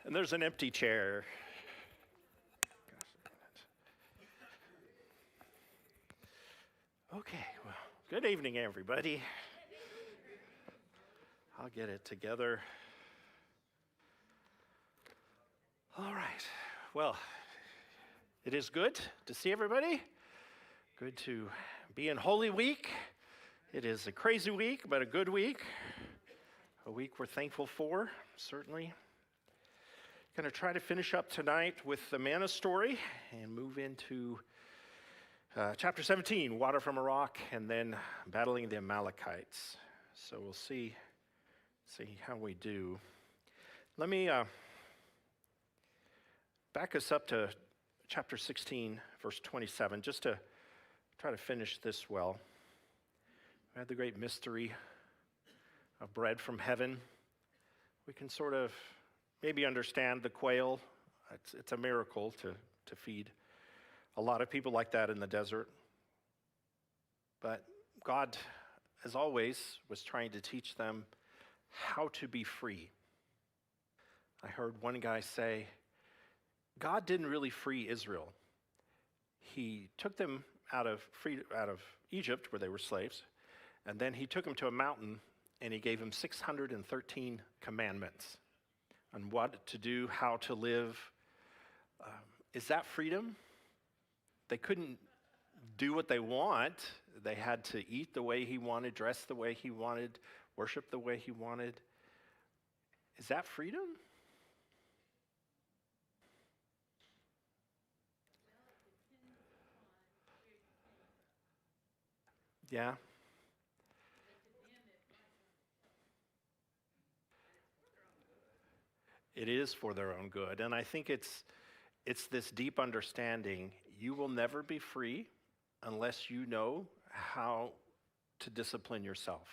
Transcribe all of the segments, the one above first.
And there's an empty chair. Okay, well, good evening, everybody. I'll get it together. All right. Well, it is good to see everybody. Good to be in Holy Week. It is a crazy week, but a good week. A week we're thankful for, certainly. Going to try to finish up tonight with the manna story and move into chapter 17, water from a rock, and then battling the Amalekites. So we'll see how we do. Let me back us up to chapter 16, verse 27, just to try to finish this well. We had the great mystery of bread from heaven. We can sort of maybe understand the quail. It's a miracle to feed a lot of people like that in the desert. But God, as always, was trying to teach them how to be free. I heard one guy say, God didn't really free Israel. He took them out of Egypt, where they were slaves, and then he took them to a mountain, and he gave them 613 commandments on what to do, how to live. Is that freedom? They couldn't do what they want. They had to eat the way he wanted, dress the way he wanted, worship the way he wanted. Is that freedom? Yeah. It is for their own good. And I think it's this deep understanding. You will never be free unless you know how to discipline yourself.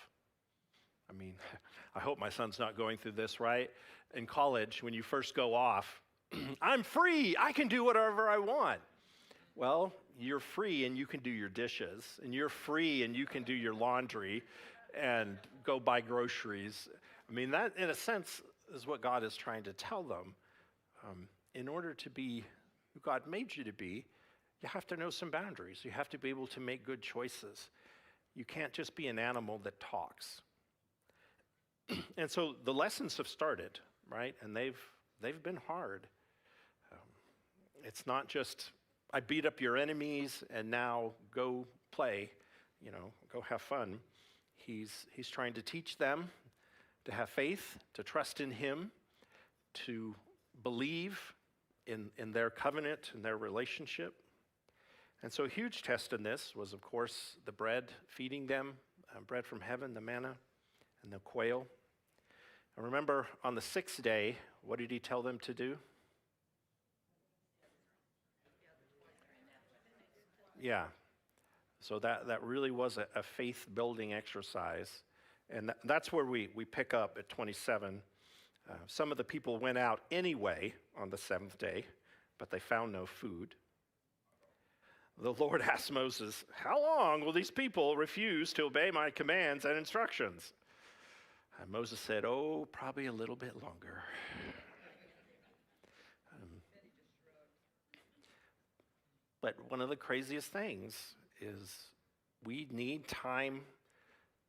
I mean, I hope my son's not going through this, right? In college, when you first go off, I'm free, I can do whatever I want. Well, you're free and you can do your dishes, and you're free and you can do your laundry and go buy groceries. I mean, that, in a sense, is what God is trying to tell them. In order to be who God made you to be, you have to know some boundaries. You have to be able to make good choices. You can't just be an animal that talks. And so the lessons have started, right? And they've been hard. It's not just, I beat up your enemies and now go play, go have fun. He's trying to teach them to have faith, to trust in him, to believe in their covenant and their relationship. And so a huge test in this was, of course, the bread, feeding them, bread from heaven, the manna, and the quail. And remember, on the sixth day, what did he tell them to do? Yeah. So that really was a faith-building exercise. And that's where we pick up at 27. Some of the people went out anyway on the seventh day, but they found no food. The Lord asked Moses, how long will these people refuse to obey my commands and instructions? And Moses said, probably a little bit longer. But one of the craziest things is we need time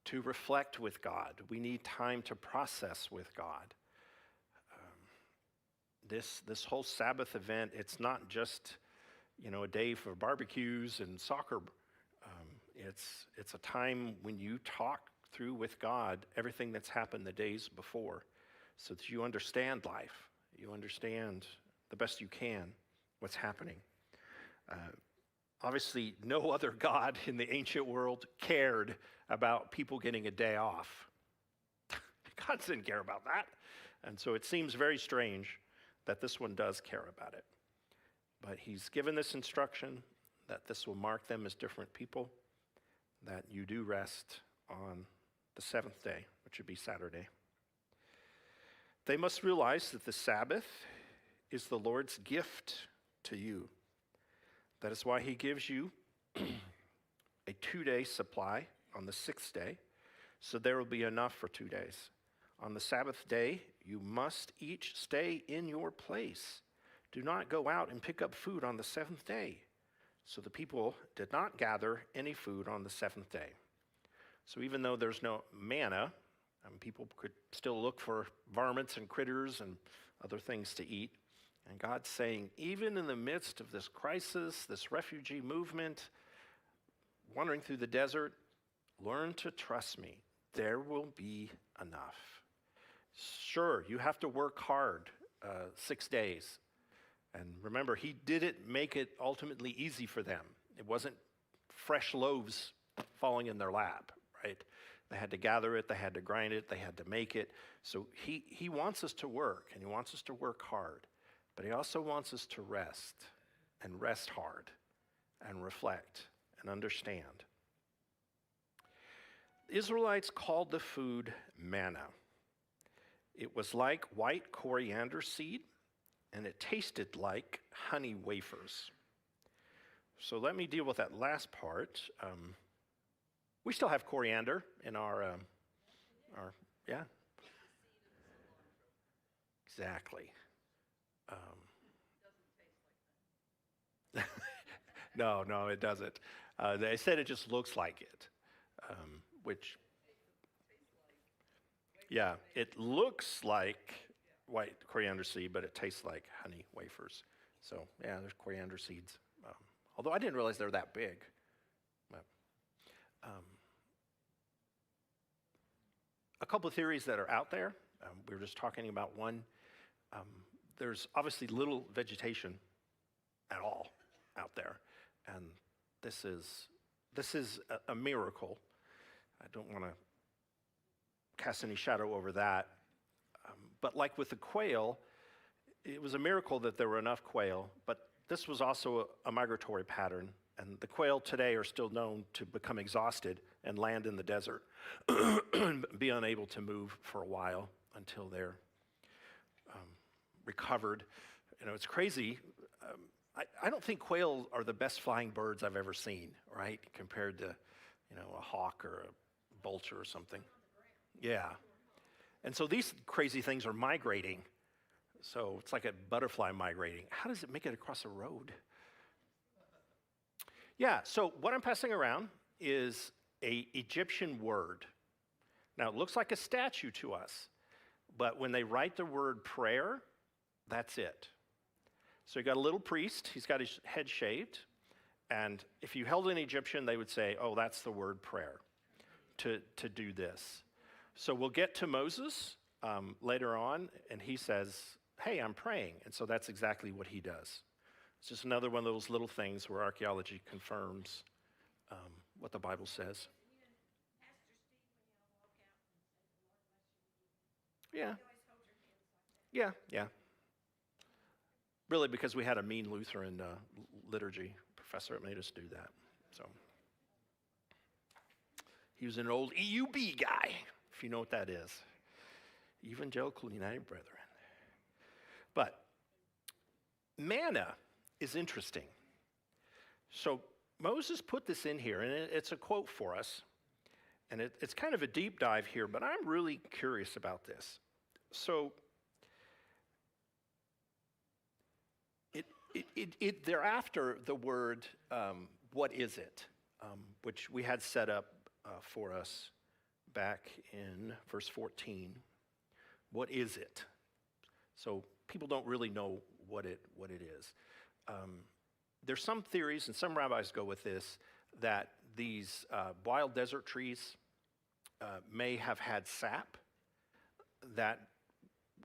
to reflect with God. We need time to process with God. This whole Sabbath event, it's not just, a day for barbecues and soccer. It's a time when you talk through with God everything that's happened the days before, so that you understand life. You understand the best you can what's happening. Obviously, no other God in the ancient world cared about people getting a day off. God didn't care about that. And so it seems very strange that this one does care about it. But he's given this instruction that this will mark them as different people, that you do rest on the seventh day, which would be Saturday. They must realize that the Sabbath is the Lord's gift to you. That is why he gives you a 2-day supply on the sixth day, so there will be enough for 2 days. On the Sabbath day, you must each stay in your place. Do not go out and pick up food on the seventh day." So the people did not gather any food on the seventh day. So even though there's no manna, people could still look for varmints and critters and other things to eat. And God's saying, even in the midst of this crisis, this refugee movement, wandering through the desert, learn to trust me. There will be enough. Sure, you have to work hard 6 days. And remember, he didn't make it ultimately easy for them. It wasn't fresh loaves falling in their lap, right? They had to gather it, they had to grind it, they had to make it. So he wants us to work, and he wants us to work hard. But he also wants us to rest, and rest hard, and reflect, and understand. The Israelites called the food manna. It was like white coriander seed, and it tasted like honey wafers. So let me deal with that last part. We still have coriander in our yeah. Exactly. No, it doesn't. They said it just looks like it, which, yeah, it looks like white coriander seed, but it tastes like honey wafers. So, yeah, there's coriander seeds. Although I didn't realize they're that big. But, a couple of theories that are out there. We were just talking about one. There's obviously little vegetation at all out there, and this is a miracle. I don't want to cast any shadow over that. But like with the quail, it was a miracle that there were enough quail, but this was also a migratory pattern, and the quail today are still known to become exhausted and land in the desert, be unable to move for a while until they're recovered. You know, it's crazy. I don't think quail are the best flying birds I've ever seen, right? Compared to, a hawk or a vulture or something. Yeah. And so these crazy things are migrating. So it's like a butterfly migrating. How does it make it across a road? Yeah, so what I'm passing around is an Egyptian word. Now, it looks like a statue to us, but when they write the word prayer, that's it. So you got a little priest, he's got his head shaved, and if you held an Egyptian, they would say, oh, that's the word prayer, to do this. So we'll get to Moses later on, and he says, hey, I'm praying. And so that's exactly what he does. It's just another one of those little things where archaeology confirms what the Bible says. Yeah. Yeah. Really, because we had a mean Lutheran liturgy professor that made us do that. So he was an old EUB guy, if you know what that is. Evangelical United Brethren. But manna is interesting. So Moses put this in here, and it's a quote for us. And it's kind of a deep dive here, but I'm really curious about this. So thereafter, the word, what is it, which we had set up for us back in verse 14. What is it? So people don't really know what it is. There's some theories, and some rabbis go with this, that these wild desert trees may have had sap that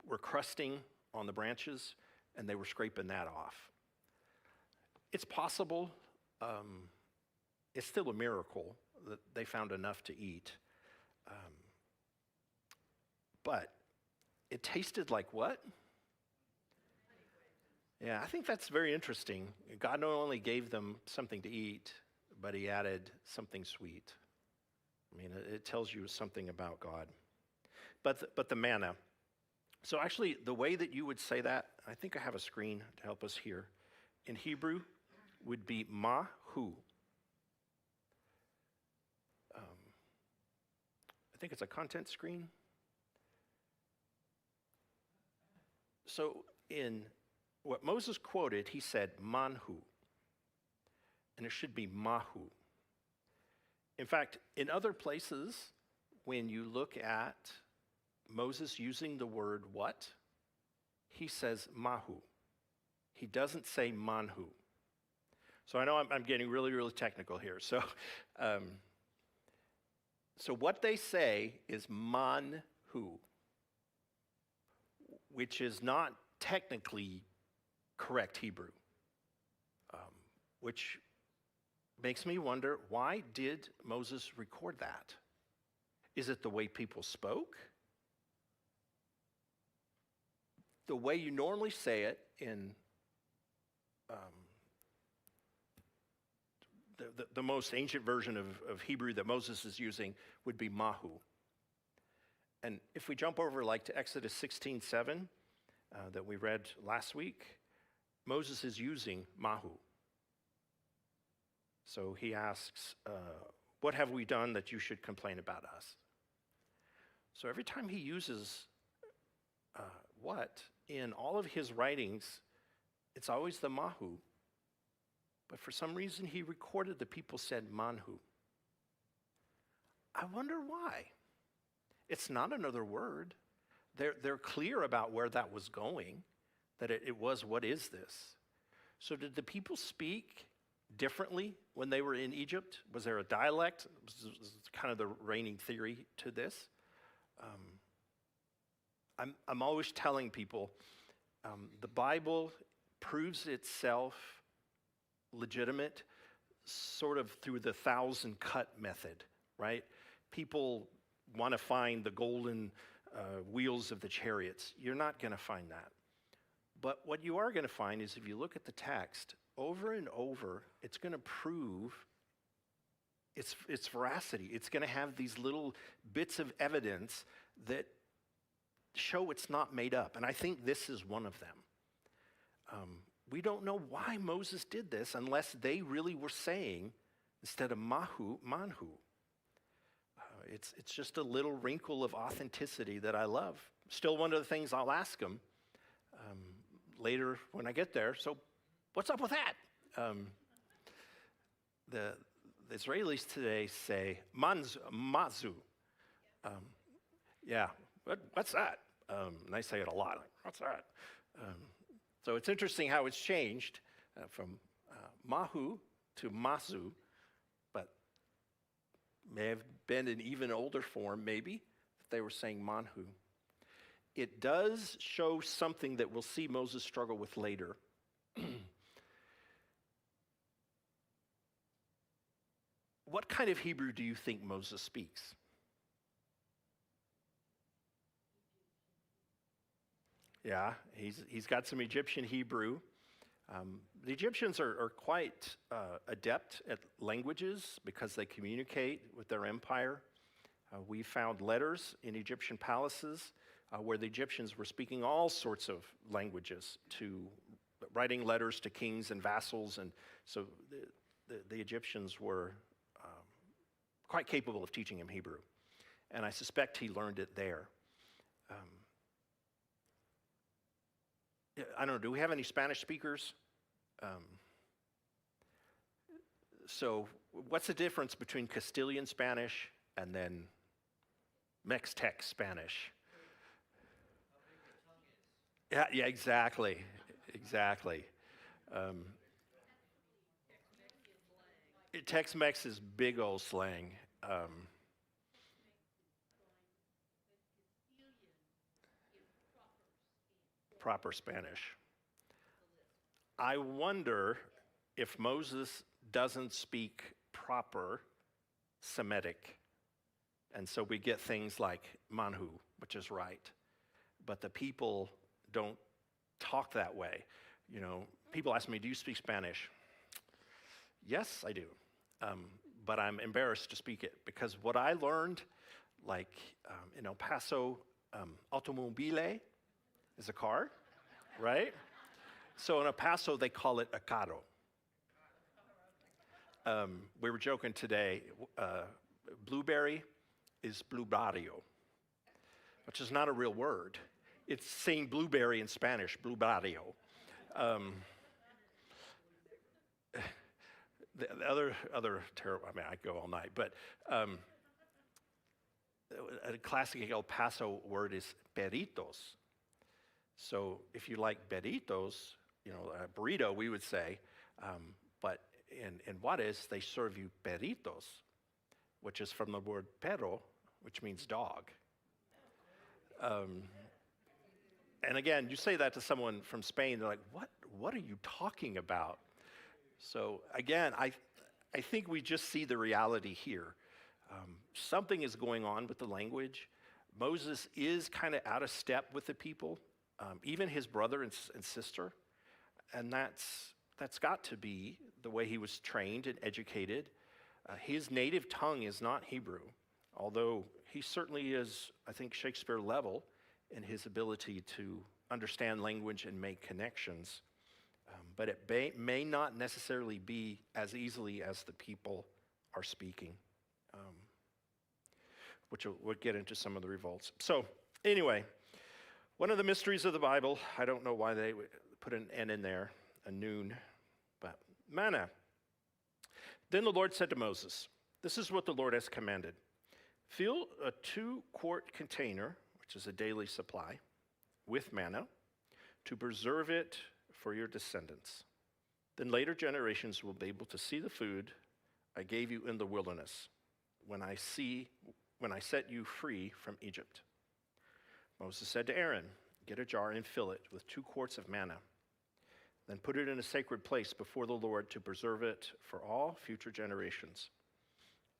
were crusting on the branches, and they were scraping that off. It's possible. It's still a miracle that they found enough to eat. But it tasted like what? Yeah, I think that's very interesting. God not only gave them something to eat, but he added something sweet. I mean, it tells you something about God. But the manna. So actually, the way that you would say that, I think I have a screen to help us here. In Hebrew, would be mahu. I think it's a content screen. So in what Moses quoted, he said manhu, and it should be mahu. In fact, in other places, when you look at Moses using the word what, he says mahu. He doesn't say manhu. So I know I'm getting really, really technical here. So what they say is manhu, which is not technically correct Hebrew, which makes me wonder, why did Moses record that? Is it the way people spoke? The way you normally say it in the most ancient version of Hebrew that Moses is using would be mahu. And if we jump over like to Exodus 16:7 that we read last week, Moses is using mahu. So he asks, what have we done that you should complain about us? So every time he uses what, in all of his writings, it's always the mahu. But for some reason, he recorded the people said manhu. I wonder why. It's not another word. They're clear about where that was going, that it was, what is this? So did the people speak differently when they were in Egypt? Was there a dialect? Was kind of the reigning theory to this. I'm always telling people, the Bible proves itself legitimate sort of through the 1,000-cut method, right? People want to find the golden wheels of the chariots. You're not going to find that. But what you are going to find is if you look at the text, over and over, it's going to prove its veracity. It's going to have these little bits of evidence that show it's not made up. And I think this is one of them. We don't know why Moses did this unless they really were saying, instead of mahu, manhu. It's just a little wrinkle of authenticity that I love. Still one of the things I'll ask him later when I get there. So what's up with that? The Israelis today say mazu. Yeah, what's that? And I say it a lot. Like, what's that? So it's interesting how it's changed from mahu to mazu, but may have been an even older form, maybe, that they were saying manhu. It does show something that we'll see Moses struggle with later. What kind of Hebrew do you think Moses speaks? Yeah, he's got some Egyptian Hebrew. The Egyptians are quite adept at languages because they communicate with their empire. We found letters in Egyptian palaces where the Egyptians were speaking all sorts of languages, writing letters to kings and vassals, and so the Egyptians were quite capable of teaching him Hebrew. And I suspect he learned it there. I don't know, do we have any Spanish speakers? So what's the difference between Castilian Spanish and then Mixtec Spanish? Yeah, exactly. Tex-Mex is big old slang. Proper Spanish. I wonder if Moses doesn't speak proper Semitic. And so we get things like manhu, which is right. But the people don't talk that way. You know, people ask me, do you speak Spanish? Yes, I do. But I'm embarrassed to speak it because what I learned, like in El Paso, automobile is a car, right? So in El Paso, they call it a carro. We were joking today, blueberry is bluebarrio, which is not a real word. It's saying blueberry in Spanish, bluebarrio. Um, the other terrible, I mean, I go all night, but a classic El Paso word is perritos. So if you like burritos, a burrito, we would say, but in Juarez, they serve you perritos, which is from the word perro, which means dog. And again, you say that to someone from Spain, they're like, what are you talking about? So again, I think we just see the reality here. Something is going on with the language. Moses is kind of out of step with the people, even his brother and sister. And that's got to be the way he was trained and educated. His native tongue is not Hebrew, although he certainly is, I think, Shakespeare level in his ability to understand language and make connections. But it may not necessarily be as easily as the people are speaking, which we'll get into some of the revolts. So anyway, one of the mysteries of the Bible, I don't know why they put an N in there, a noon, but manna. Then the Lord said to Moses, this is what the Lord has commanded. Fill a 2-quart container, which is a daily supply, with manna to preserve it for your descendants. Then later generations will be able to see the food I gave you in the wilderness when I set you free from Egypt. Moses said to Aaron, get a jar and fill it with 2 quarts of manna. Then put it in a sacred place before the Lord to preserve it for all future generations.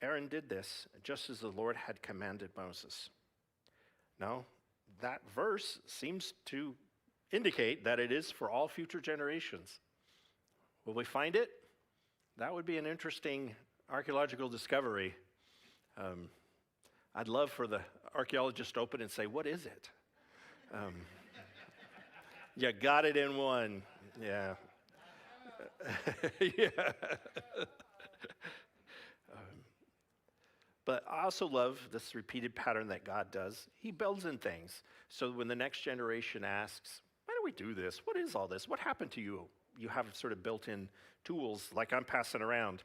Aaron did this just as the Lord had commanded Moses. Now, that verse seems to indicate that it is for all future generations. Will we find it? That would be an interesting archaeological discovery. I'd love for the archaeologist to open and say, what is it? You got it in one. Yeah. Yeah. But I also love this repeated pattern that God does. He builds in things. So when the next generation asks, why do we do this? What is all this? What happened to you? You have sort of built-in tools like I'm passing around.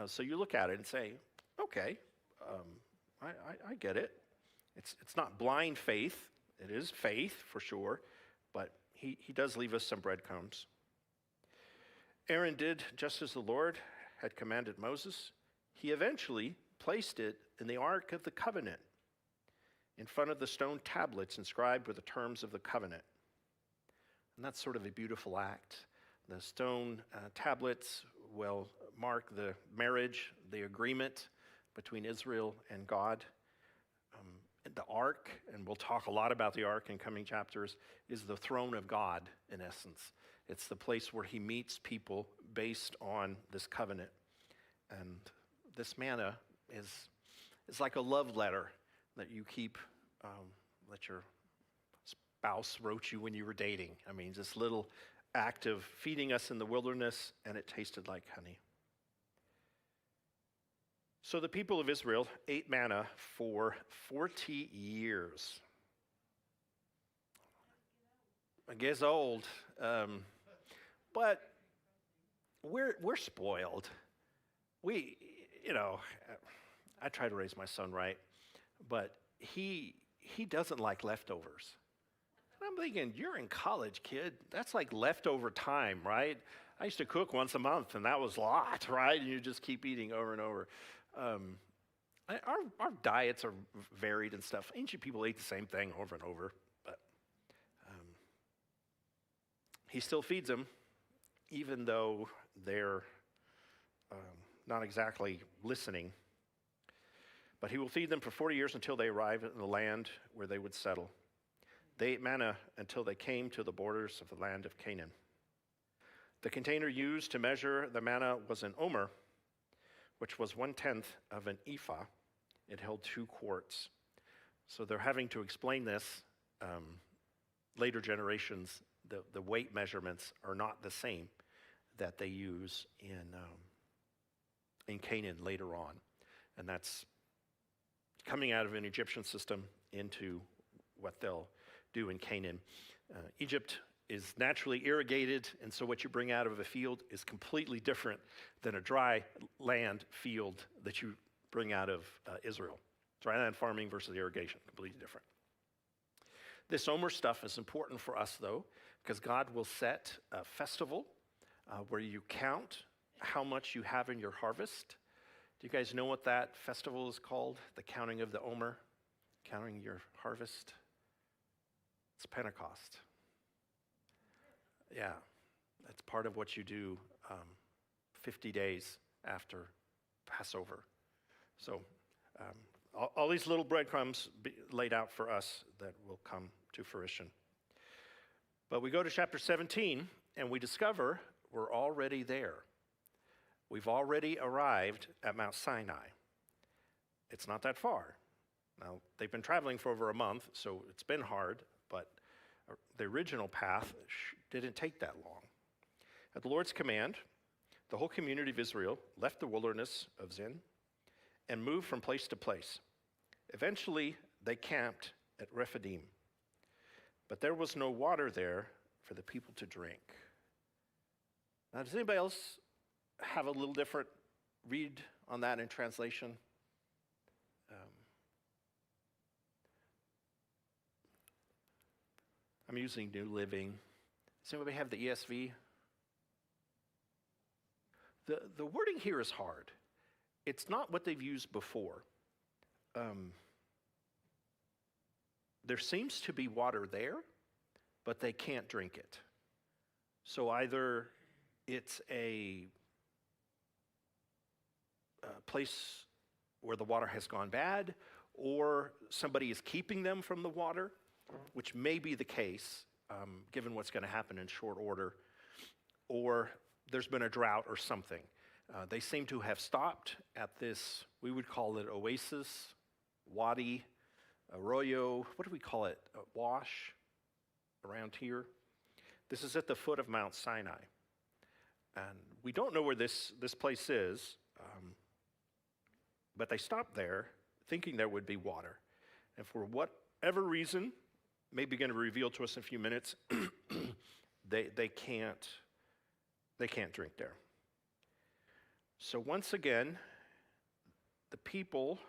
So you look at it and say, okay, I get it. It's not blind faith. It is faith for sure, but he does leave us some breadcrumbs. Aaron did just as the Lord had commanded Moses. He eventually placed it in the Ark of the Covenant in front of the stone tablets inscribed with the terms of the covenant. And that's sort of a beautiful act. The stone tablets will mark the marriage, the agreement between Israel and God. The Ark, and we'll talk a lot about the Ark in coming chapters, is the throne of God in essence. It's the place where he meets people based on this covenant. And this manna is like a love letter that you keep, that your spouse wrote you when you were dating. I mean, this little act of feeding us in the wilderness, and it tasted like honey. So the people of Israel ate manna for 40 years. It gets old, but we're spoiled. I try to raise my son right, but he doesn't like leftovers. And I'm thinking, you're in college, kid. That's like leftover time, right? I used to cook once a month, and that was a lot, right? And you just keep eating over and over. Our diets are varied and stuff. Ancient people ate the same thing over and over, but he still feeds them, even though they're not exactly listening. But he will feed them for 40 years until they arrive in the land where they would settle. They ate manna until they came to the borders of the land of Canaan. The container used to measure the manna was an omer, which was 1/10 of an ephah. It held 2 quarts. So they're having to explain this. Later generations, the weight measurements are not the same that they use in Canaan later on. And that's coming out of an Egyptian system into what they'll do in Canaan. Egypt is naturally irrigated, and so what you bring out of a field is completely different than a dry land field that you bring out of Israel. Dry land farming versus irrigation, completely different. This Omer stuff is important for us, though, because God will set a festival where you count how much you have in your harvest. Do you guys know what that festival is called? The counting of the Omer, counting your harvest? It's Pentecost. Yeah, that's part of what you do 50 days after Passover. So all these little breadcrumbs laid out for us that will come to fruition. But we go to chapter 17, and we discover we're already there. We've already arrived at Mount Sinai. It's not that far. Now, they've been traveling for over a month, so it's been hard, but the original path didn't take that long. At the Lord's command, the whole community of Israel left the wilderness of Zin and moved from place to place. Eventually, they camped at Rephidim, but there was no water there for the people to drink. Now, does anybody else have a little different read on that in translation? I'm using New Living. Does anybody have the ESV? The wording here is hard. It's not what they've used before. There seems to be water there, but they can't drink it. So either it's a place where the water has gone bad, or somebody is keeping them from the water, which may be the case, given what's going to happen in short order, or there's been a drought or something. They seem to have stopped at this, we would call it oasis, wadi, arroyo, what do we call it, a wash around here. This is at the foot of Mount Sinai. And we don't know where this place is, but they stopped there thinking there would be water. And for whatever reason, maybe going to reveal to us in a few minutes, they can't drink there. So once again, the people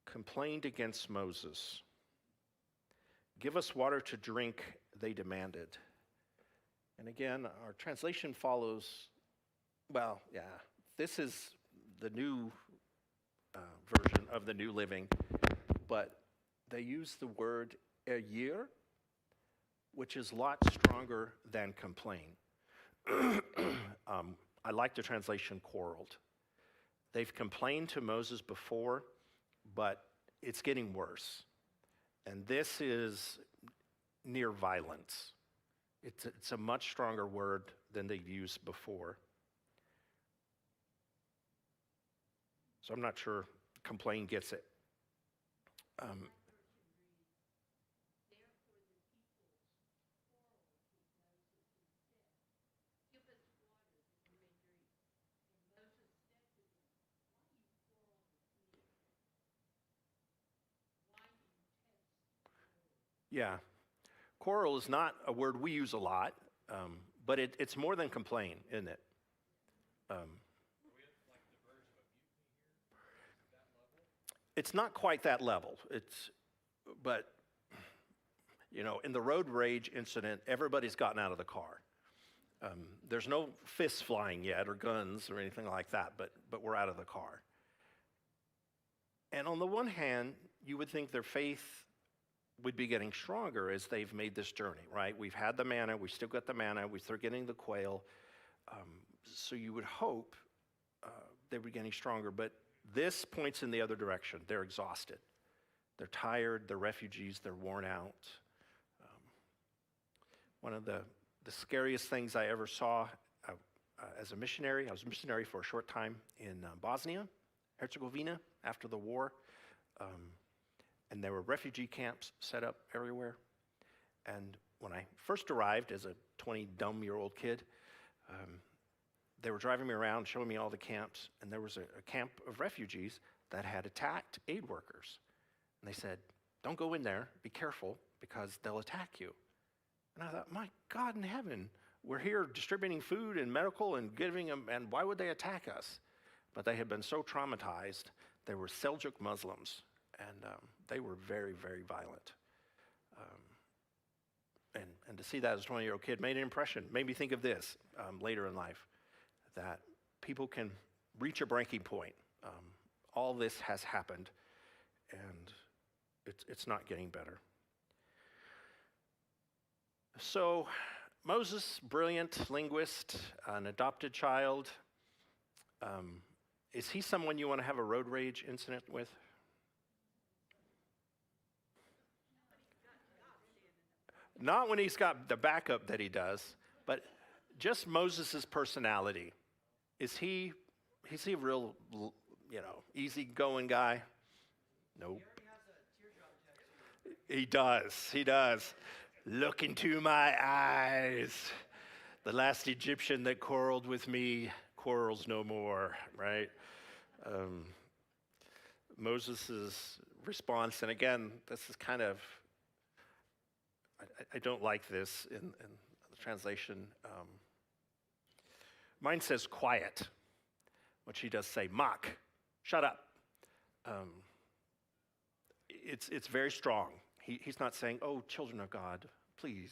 complained against Moses. Give us water to drink, they demanded. And again, our translation follows, this is the new version of the New Living, but they use the word "ayir," which is a lot stronger than complain. I like the translation "quarreled." They've complained to Moses before, but it's getting worse. And this is near violence. It's a much stronger word than they've used before. So I'm not sure complain gets it. Yeah. Quarrel is not a word we use a lot, but it's more than complain, isn't it? It's not quite that level. But in the road rage incident, everybody's gotten out of the car. There's no fists flying yet or guns or anything like that, but we're out of the car. And on the one hand, you would think their faith would be getting stronger as they've made this journey, right? We've had the manna, we still got the manna, we start getting the quail. So you would hope they were getting stronger, but this points in the other direction. They're exhausted. They're tired, they're refugees, they're worn out. One of the scariest things I ever saw as a missionary, I was a missionary for a short time in Bosnia, Herzegovina after the war. And there were refugee camps set up everywhere. And when I first arrived as a 20-dumb-year-old kid, they were driving me around, showing me all the camps, and there was a camp of refugees that had attacked aid workers. And they said, don't go in there, be careful, because they'll attack you. And I thought, my God in heaven, we're here distributing food and medical and giving them, and why would they attack us? But they had been so traumatized. They were Seljuk Muslims, and they were very, very violent. And to see that as a 20-year-old kid made an impression, made me think of this later in life, that people can reach a breaking point. All this has happened, and it's not getting better. So Moses, brilliant linguist, an adopted child, is he someone you want to have a road rage incident with? Not when he's got the backup that he does, but just Moses' personality. Is he a real, easygoing guy? Nope. He does. Look into my eyes. The last Egyptian that quarreled with me quarrels no more, right? Moses' response, and again, this is kind of, I don't like this in the translation. Mine says quiet, which he does say, mock, shut up. It's very strong. He's not saying, oh, children of God, please,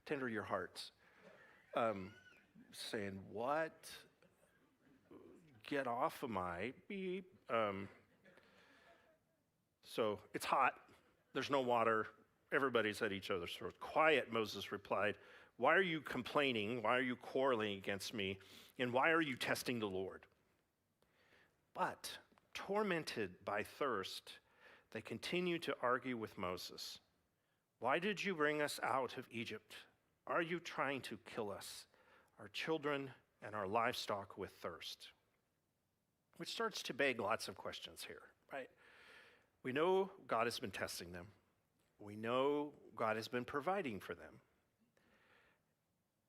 tender your hearts. Saying, what? Get off of my beep. So it's hot. There's no water. Everybody's at each other's throat. Quiet, Moses replied. Why are you complaining? Why are you quarreling against me? And why are you testing the Lord? But tormented by thirst, they continued to argue with Moses. Why did you bring us out of Egypt? Are you trying to kill us, our children and our livestock with thirst? Which starts to beg lots of questions here, right? We know God has been testing them. We know God has been providing for them.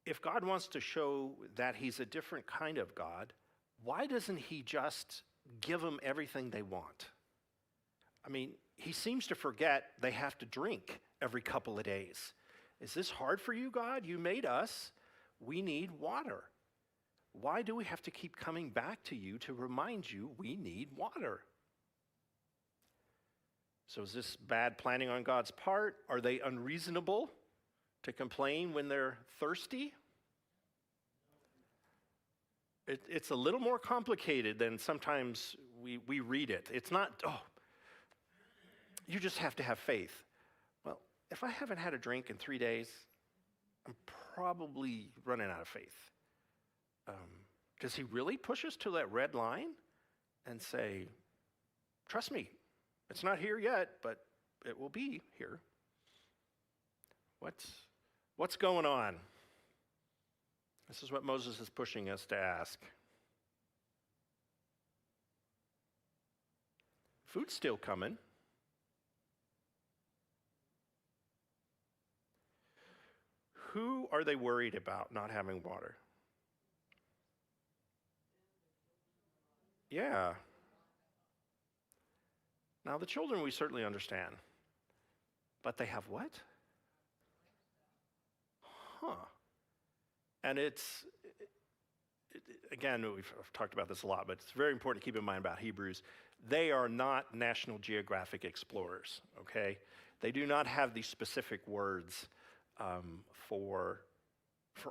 If God wants to show that he's a different kind of God, why doesn't he just give them everything they want? I mean, he seems to forget they have to drink every couple of days. Is this hard for you, God? You made us. We need water. Why do we have to keep coming back to you to remind you we need water? So is this bad planning on God's part? Are they unreasonable to complain when they're thirsty? It's a little more complicated than sometimes we read it. It's not, you just have to have faith. Well, if I haven't had a drink in 3 days, I'm probably running out of faith. Does he really push us to that red line and say, trust me, it's not here yet, but it will be here? What's going on? This is what Moses is pushing us to ask. Food's still coming. Who are they worried about not having water? Yeah. Now, the children we certainly understand. But they have what? And again, I've talked about this a lot, but it's very important to keep in mind about Hebrews. They are not National Geographic explorers, okay? They do not have these specific words for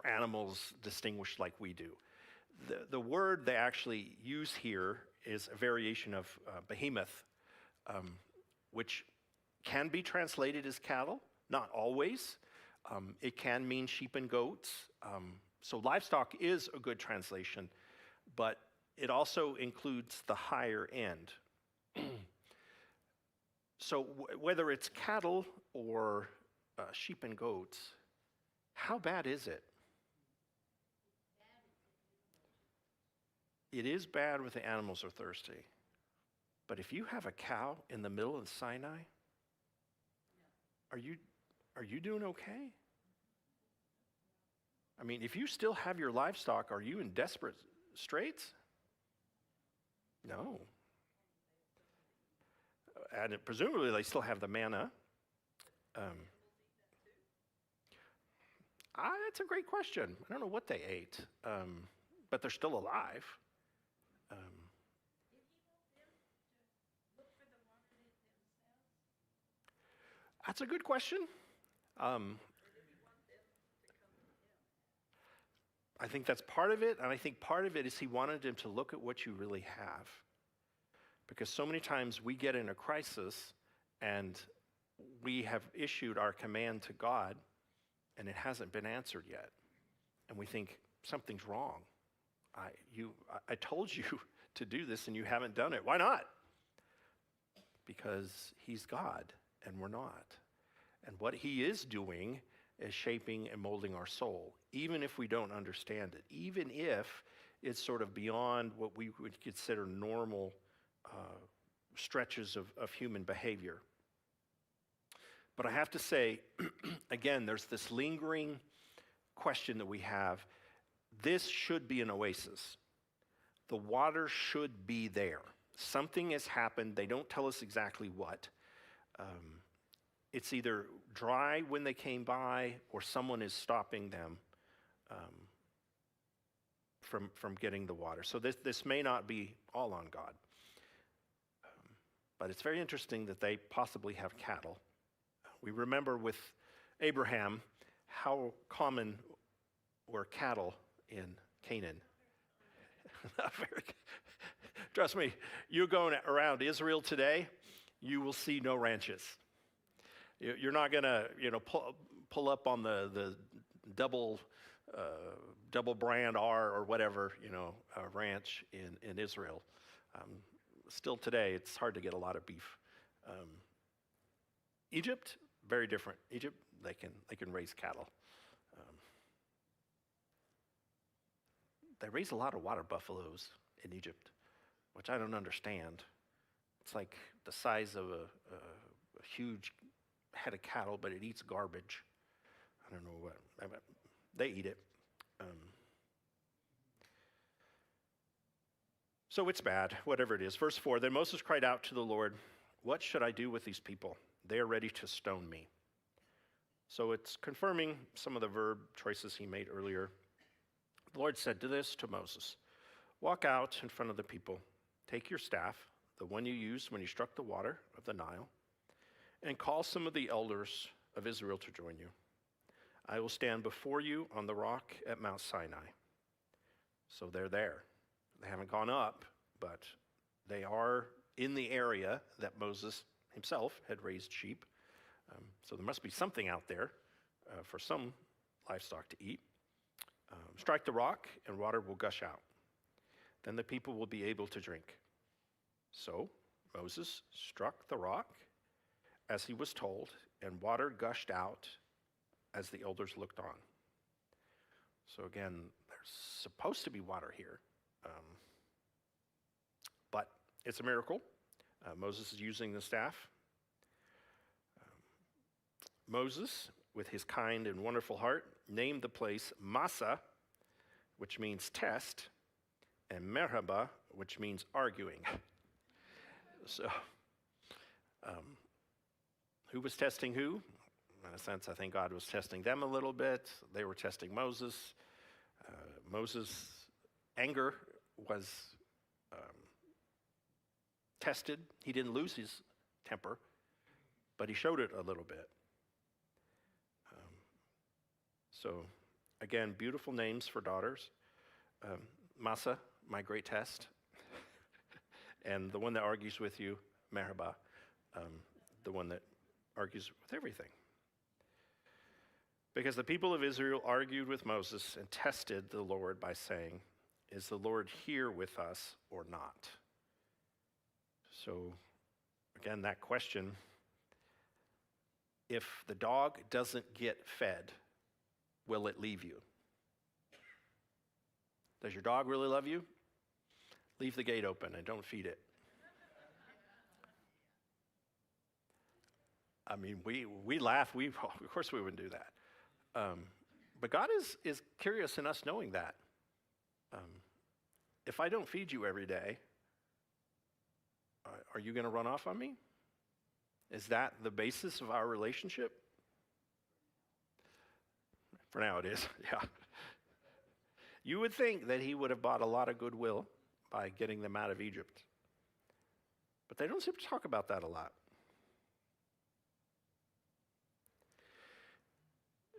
animals distinguished like we do. The word they actually use here is a variation of behemoth, which can be translated as cattle, not always. It can mean sheep and goats. So livestock is a good translation, but it also includes the higher end. So whether it's cattle or sheep and goats, how bad is it? It is bad when the animals are thirsty. But if you have a cow in the middle of Sinai, are you doing okay? I mean, if you still have your livestock, are you in desperate straits? No. And presumably they still have the manna. That's a great question. I don't know what they ate, but they're still alive. Um, that's a good question. Um, I think that's part of it, and I think part of it is he wanted him to look at what you really have. Because so many times we get in a crisis and we have issued our command to God and it hasn't been answered yet. And we think something's wrong. I told you to do this and you haven't done it. Why not? Because he's God and we're not. And what he is doing is shaping and molding our soul, even if we don't understand it, even if it's sort of beyond what we would consider normal stretches of human behavior. But I have to say, again, there's this lingering question that we have. This should be an oasis. The water should be there. Something has happened. They don't tell us exactly what. It's either dry when they came by or someone is stopping them from getting the water. So this may not be all on God. But it's very interesting that they possibly have cattle. We remember with Abraham how common were cattle in Canaan. Trust me, you're going around Israel today, you will see no ranches. You're not going to, pull up on the double brand R or whatever, ranch in Israel. Still today, it's hard to get a lot of beef. Egypt, very different. Egypt, they can raise cattle. They raise a lot of water buffaloes in Egypt, which I don't understand. It's like the size of a huge head of cattle, but it eats garbage. I don't know what. They eat it. So it's bad, whatever it is. Verse 4, then Moses cried out to the Lord, what should I do with these people? They are ready to stone me. So it's confirming some of the verb choices he made earlier. The Lord said to Moses, walk out in front of the people, take your staff, the one you used when you struck the water of the Nile, and call some of the elders of Israel to join you. I will stand before you on the rock at Mount Sinai. So they're there. They haven't gone up, but they are in the area that Moses himself had raised sheep. So there must be something out there for some livestock to eat. Strike the rock and water will gush out. Then the people will be able to drink. So Moses struck the rock as he was told, and water gushed out as the elders looked on. So again, there's supposed to be water here. But it's a miracle. Moses is using the staff. Moses, with his kind and wonderful heart, named the place Massa, which means test, and Meribah, which means arguing. So, who was testing who? In a sense, I think God was testing them a little bit. They were testing Moses. Moses' anger was tested. He didn't lose his temper, but he showed it a little bit. So, again, beautiful names for daughters. Massa, my great test. And the one that argues with you, Meribah, the one that argues with everything. Because the people of Israel argued with Moses and tested the Lord by saying, is the Lord here with us or not? So, again, that question, if the dog doesn't get fed, will it leave you? Does your dog really love you? Leave the gate open and don't feed it. I mean, we laugh. Of course we wouldn't do that. But God is curious in us knowing that. If I don't feed you every day, are you going to run off on me? Is that the basis of our relationship? For now it is, yeah. You would think that he would have bought a lot of goodwill by getting them out of Egypt. But they don't seem to talk about that a lot.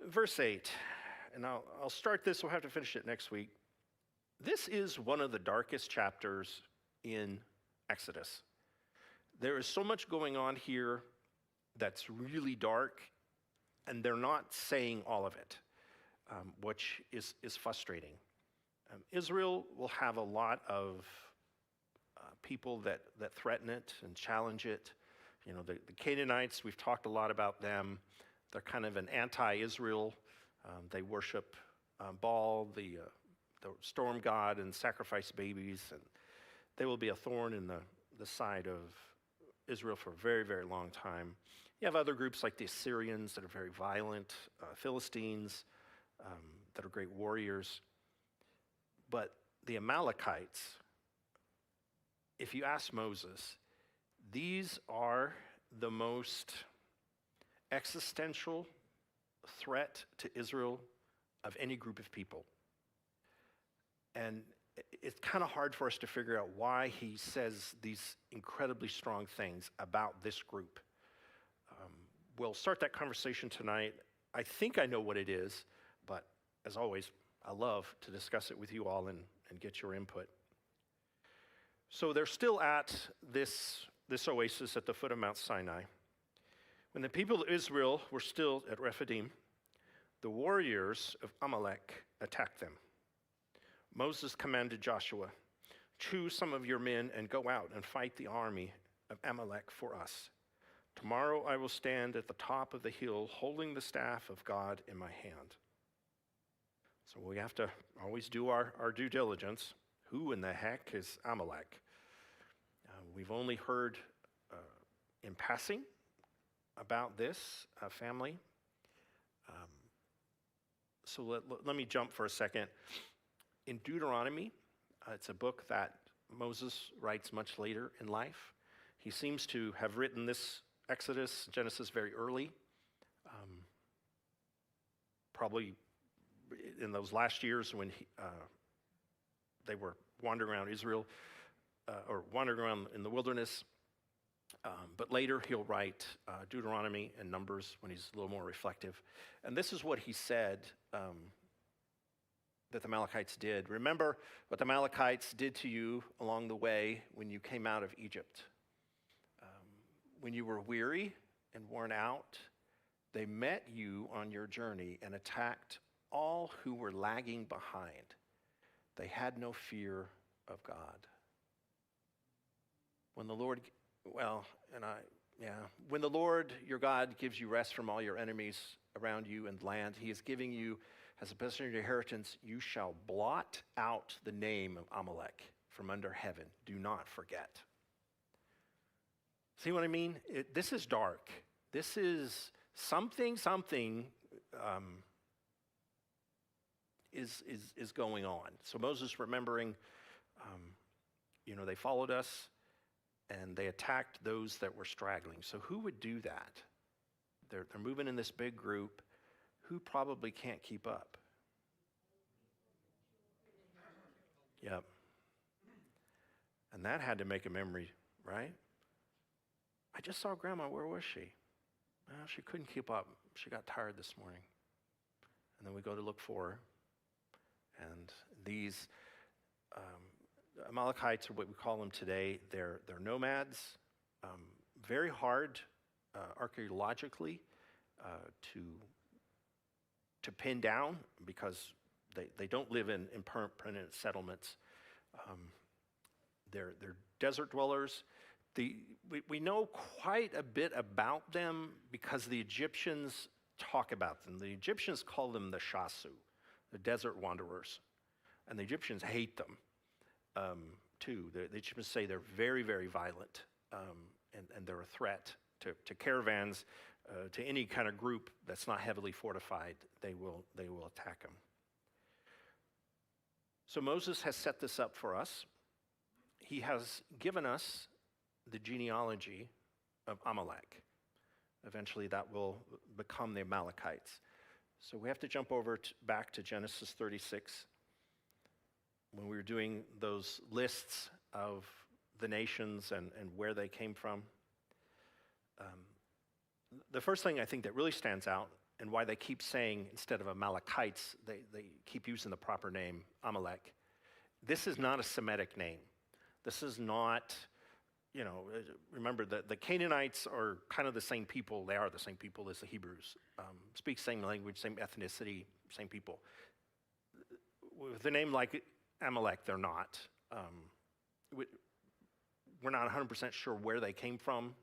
Verse 8, and I'll start this, we'll have to finish it next week. This is one of the darkest chapters in Exodus. There is so much going on here that's really dark, and they're not saying all of it, which is frustrating. Israel will have a lot of people that threaten it and challenge it. You know, the Canaanites, we've talked a lot about them. They're kind of an anti-Israel. They worship Baal, the storm god, and sacrifice babies. And they will be a thorn in the side of Israel for a very, very long time. You have other groups like the Assyrians that are very violent, Philistines that are great warriors. But the Amalekites, if you ask Moses, these are the most existential threat to Israel of any group of people. And it's kind of hard for us to figure out why he says these incredibly strong things about this group. We'll start that conversation tonight. I think I know what it is, but as always, I love to discuss it with you all and get your input. So they're still at this oasis at the foot of Mount Sinai. When the people of Israel were still at Rephidim, the warriors of Amalek attacked them. Moses commanded Joshua, "Choose some of your men and go out and fight the army of Amalek for us. Tomorrow I will stand at the top of the hill holding the staff of God in my hand." So we have to always do our due diligence. Who in the heck is Amalek? We've only heard in passing about this family. So let me jump for a second. In Deuteronomy, it's a book that Moses writes much later in life. He seems to have written this Exodus, Genesis very early, probably in those last years when they were wandering around Israel, or wandering around in the wilderness. But later he'll write Deuteronomy and Numbers when he's a little more reflective. And this is what he said that the Amalekites did. "Remember what the Amalekites did to you along the way when you came out of Egypt. When you were weary and worn out, they met you on your journey and attacked all who were lagging behind. They had no fear of God. When the Lord your God gives you rest from all your enemies around you and land he is giving you as a possession of your inheritance, you shall blot out the name of Amalek from under heaven. Do not forget." See what I mean? This is dark. This is something is going on. So Moses remembering, they followed us and they attacked those that were straggling. So who would do that? They're moving in this big group. Who probably can't keep up? Yep. And that had to make a memory, right? "I just saw Grandma. Where was she?" "Well, she couldn't keep up. She got tired this morning." And then we go to look for her. And these Amalekites are what we call them today. They're nomads, very hard archaeologically to pin down because they don't live in permanent settlements. They're desert dwellers. We know quite a bit about them because the Egyptians talk about them. The Egyptians call them the Shasu, the desert wanderers. And the Egyptians hate them too. The Egyptians say they're very, very violent, and they're a threat to caravans, to any kind of group that's not heavily fortified. They will attack them. So Moses has set this up for us. He has given us the genealogy of Amalek. Eventually that will become the Amalekites. So we have to jump over back to Genesis 36 when we were doing those lists of the nations and where they came from. The first thing I think that really stands out and why they keep saying, instead of Amalekites, they keep using the proper name, Amalek. This is not a Semitic name. This is not, remember the Canaanites are kind of the same people. They are the same people as the Hebrews. Speak same language, same ethnicity, same people. With a name like Amalek, they're not. We're not 100% sure where they came from,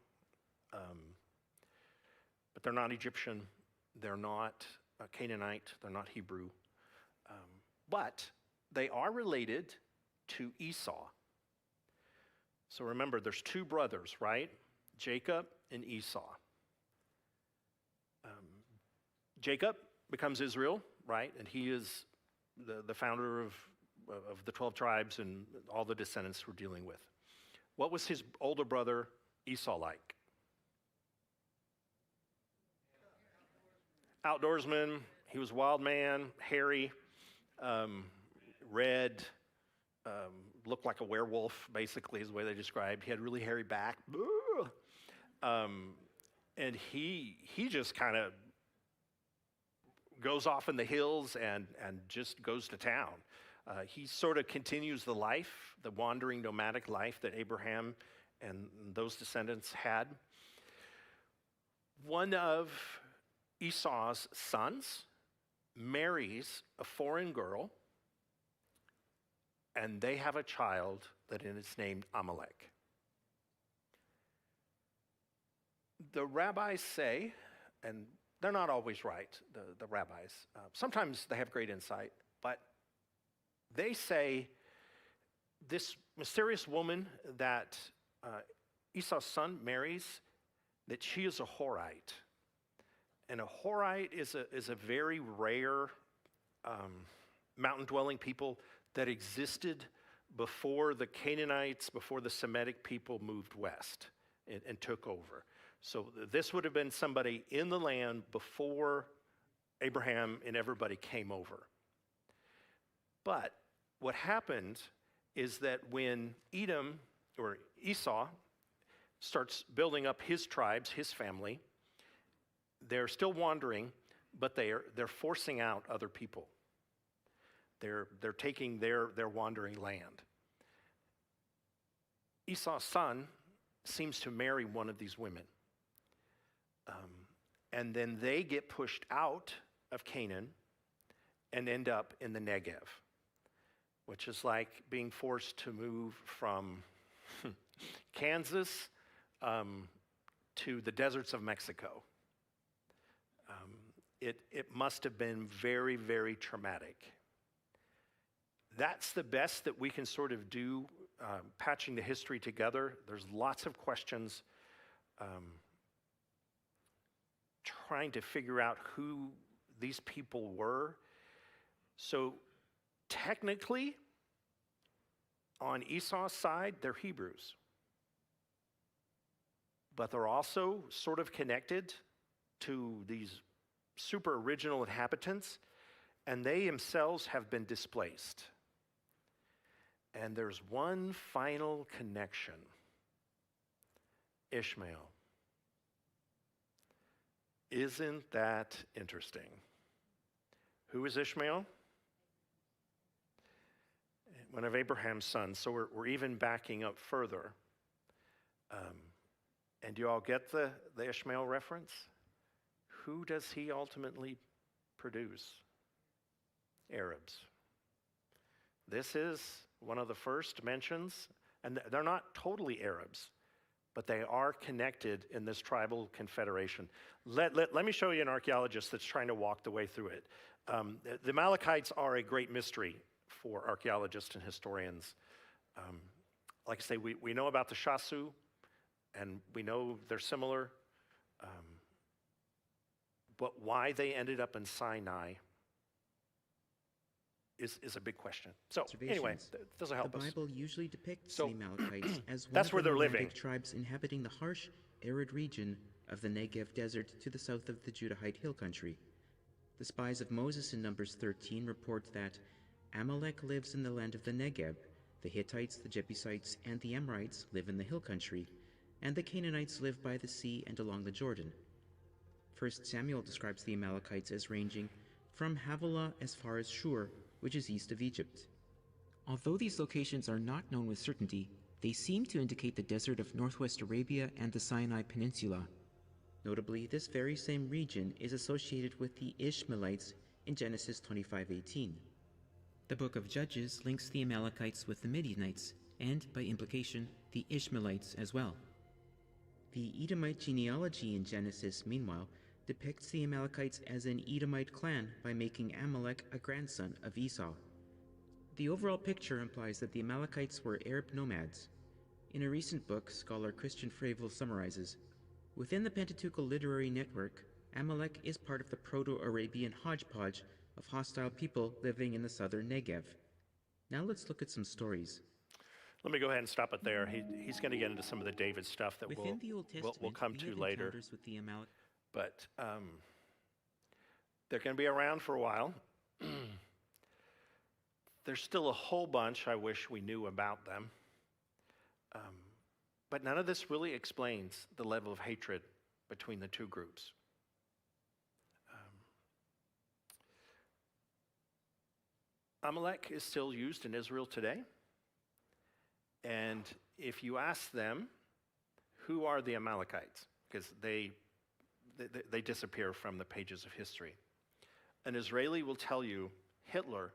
but they're not Egyptian. They're not Canaanite. They're not Hebrew. But they are related to Esau. So remember, there's two brothers, right? Jacob and Esau. Jacob becomes Israel, right? And he is the founder of the 12 tribes and all the descendants we're dealing with. What was his older brother Esau like? Outdoorsman. He was a wild man, hairy, red, looked like a werewolf, basically, is the way they described. He had really hairy back. And he just kind of goes off in the hills and just goes to town. He sort of continues the life, the wandering nomadic life that Abraham and those descendants had. One of Esau's sons marries a foreign girl, and they have a child that is named Amalek. The rabbis say, and they're not always right, the rabbis. Sometimes they have great insight, but they say this mysterious woman that Esau's son marries, that she is a Horite. And a Horite is a very rare mountain-dwelling people that existed before the Canaanites, before the Semitic people moved west and took over. So this would have been somebody in the land before Abraham and everybody came over. But what happened is that when Edom, or Esau, starts building up his tribes, his family, they're still wandering, but they're forcing out other people. They're taking their wandering land. Esau's son seems to marry one of these women. And then they get pushed out of Canaan and end up in the Negev, which is like being forced to move from Kansas to the deserts of Mexico. It must have been very, very traumatic. That's the best that we can sort of do, patching the history together. There's lots of questions, trying to figure out who these people were. So technically, on Esau's side, they're Hebrews. But they're also sort of connected to these super original inhabitants, and they themselves have been displaced. And there's one final connection: Ishmael. Isn't that interesting? Who is Ishmael? One of Abraham's sons. So we're even backing up further. And do you all get the Ishmael reference? Who does he ultimately produce? Arabs. This is one of the first mentions, and they're not totally Arabs, but they are connected in this tribal confederation. Let me show you an archaeologist that's trying to walk the way through it. The Amalekites are a great mystery for archaeologists and historians. Like I say, we know about the Shasu, and we know they're similar, but why they ended up in Sinai is a big question. So anyway, this will help us. The Bible usually depicts the Amalekites as one that's of where the they're nomadic living. tribes inhabiting the harsh, arid region of the Negev desert to the south of the Judahite hill country. The spies of Moses in Numbers 13 report that Amalek lives in the land of the Negeb, the Hittites, the Jebusites, and the Amorites live in the hill country, and the Canaanites live by the sea and along the Jordan. 1 Samuel describes the Amalekites as ranging from Havilah as far as Shur, which is east of Egypt. Although these locations are not known with certainty, they seem to indicate the desert of northwest Arabia and the Sinai Peninsula. Notably, this very same region is associated with the Ishmaelites in Genesis 25:18. The book of Judges links the Amalekites with the Midianites, and, by implication, the Ishmaelites as well. The Edomite genealogy in Genesis, meanwhile, depicts the Amalekites as an Edomite clan by making Amalek a grandson of Esau. The overall picture implies that the Amalekites were Arab nomads. In a recent book, scholar Christian Fravel summarizes, within the Pentateuchal literary network, Amalek is part of the Proto-Arabian hodgepodge of hostile people living in the southern Negev. Now let's look at some stories. Let me go ahead and stop it there. He's going to get into some of the David stuff that Within the Old Testament, we'll come we to have later. encounters with the Amalek. But they're going to be around for a while. There's still a whole bunch I wish we knew about them. But none of this really explains the level of hatred between the two groups. Amalek is still used in Israel today. And if you ask them, who are the Amalekites? Because they disappear from the pages of history. An Israeli will tell you Hitler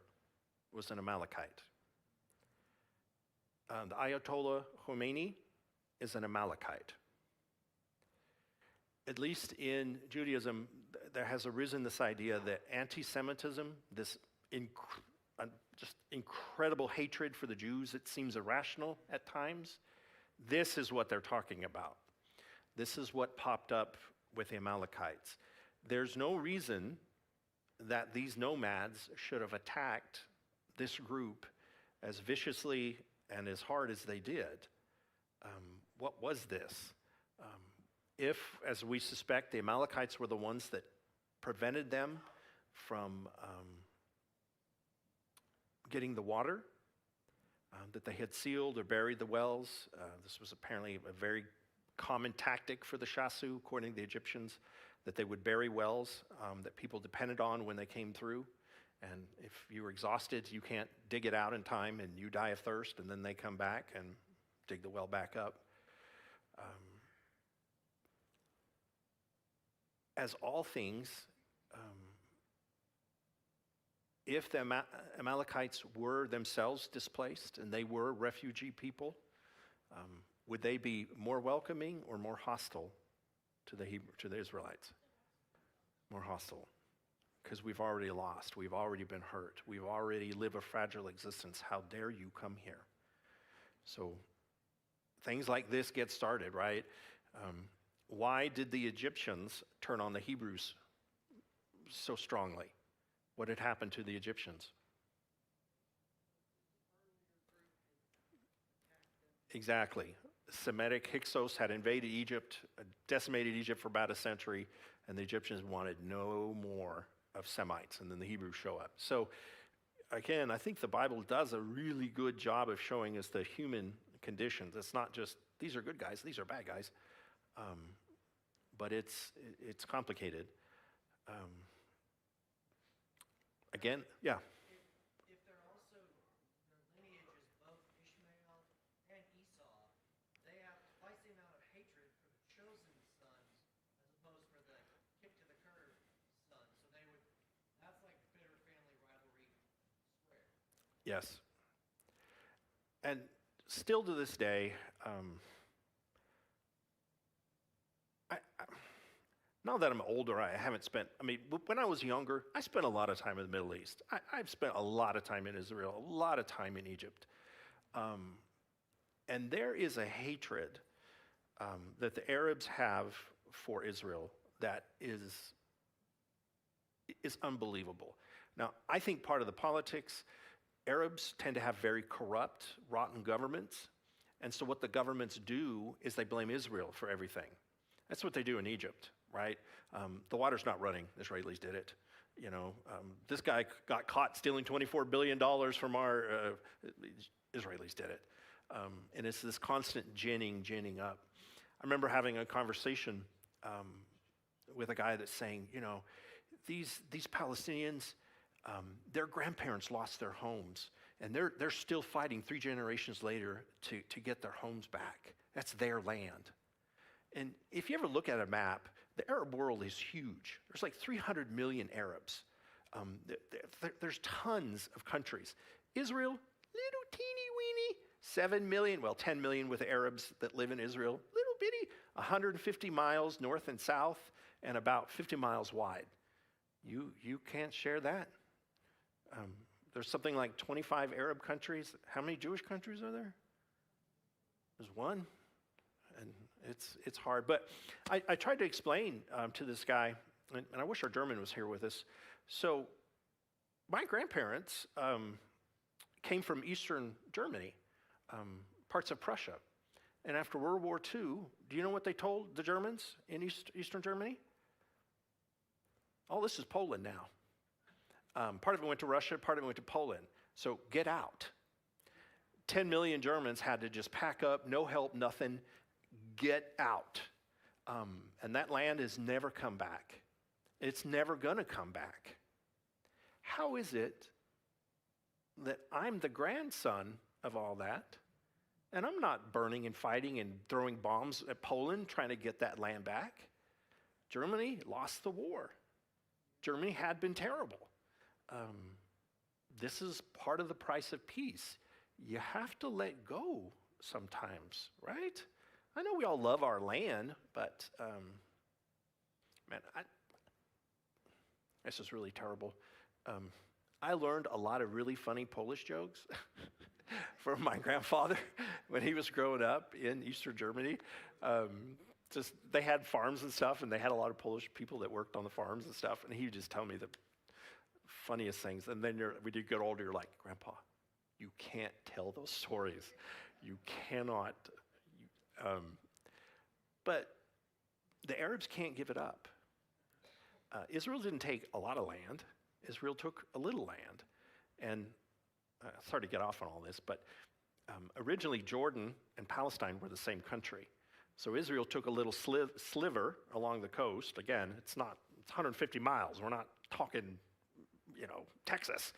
was an Amalekite. The Ayatollah Khomeini is an Amalekite. At least in Judaism, there has arisen this idea that anti-Semitism, this just incredible hatred for the Jews, it seems irrational at times. This is what they're talking about. This is what popped up with the Amalekites. There's no reason that these nomads should have attacked this group as viciously and as hard as they did. What was this? If, as we suspect, the Amalekites were the ones that prevented them from getting the water, that they had sealed or buried the wells. This was apparently a very common tactic for the Shasu, according to the Egyptians, that they would bury wells that people depended on when they came through. And if you were exhausted, you can't dig it out in time and you die of thirst, and then they come back and dig the well back up. As all things, if the Amalekites were themselves displaced and they were refugee people, would they be more welcoming or more hostile to the Israelites? More hostile, because we've already lost, we've already been hurt, we've already lived a fragile existence. How dare you come here? So things like this get started, right? Why did the Egyptians turn on the Hebrews so strongly? What had happened to the Egyptians? Exactly. Semitic Hyksos had invaded Egypt, decimated Egypt for about a century, and the Egyptians wanted no more of Semites, and then the Hebrews show up. So again, I think the Bible does a really good job of showing us the human conditions. It's not just, these are good guys, these are bad guys, but it's complicated. Again, yeah. If they're also, their lineage is both Ishmael and Esau, they have twice the amount of hatred for the chosen sons as opposed for the kick to the curb sons. So they would, that's like bitter family rivalry square. Yes. And still to this day, now that I'm older, I haven't spent, when I was younger, I spent a lot of time in the Middle East. I've spent a lot of time in Israel, a lot of time in Egypt. And there is a hatred that the Arabs have for Israel that is unbelievable. Now, I think part of the politics, Arabs tend to have very corrupt, rotten governments. And so what the governments do is they blame Israel for everything. That's what they do in Egypt, right? The water's not running. The Israelis did it. This guy got caught stealing $24 billion from our, Israelis did it. And it's this constant ginning up. I remember having a conversation with a guy that's saying, these Palestinians, their grandparents lost their homes, and they're still fighting 3 generations later to get their homes back. That's their land. And if you ever look at a map, the Arab world is huge. There's like 300 million Arabs. There's tons of countries. Israel, little teeny weeny, 7 million, well, 10 million with Arabs that live in Israel, little bitty, 150 miles north and south, and about 50 miles wide. You can't share that. There's something like 25 Arab countries. How many Jewish countries are there? There's one. And it's hard. But I tried to explain to this guy, and I wish our German was here with us. So my grandparents came from Eastern Germany, parts of Prussia. And after World War II, do you know what they told the Germans in Eastern Germany? Oh, this is Poland now. Part of it went to Russia, part of it went to Poland. So get out. 10 million Germans had to just pack up, no help, nothing, get out. And that land has never come back. It's never going to come back. How is it that I'm the grandson of all that, and I'm not burning and fighting and throwing bombs at Poland trying to get that land back? Germany lost the war. Germany had been terrible. This is part of the price of peace. You have to let go sometimes, right? I know we all love our land, but man, this is really terrible. I learned a lot of really funny Polish jokes from my grandfather when he was growing up in Eastern Germany. They had farms and stuff, and they had a lot of Polish people that worked on the farms and stuff, and he would just tell me the funniest things. And then when you get older, you're like, Grandpa, you can't tell those stories. You cannot. But the Arabs can't give it up. Israel didn't take a lot of land. Israel took a little land. And sorry to get off on all this, but originally Jordan and Palestine were the same country. So Israel took a little sliver along the coast. Again, it's 150 miles. We're not talking, Texas.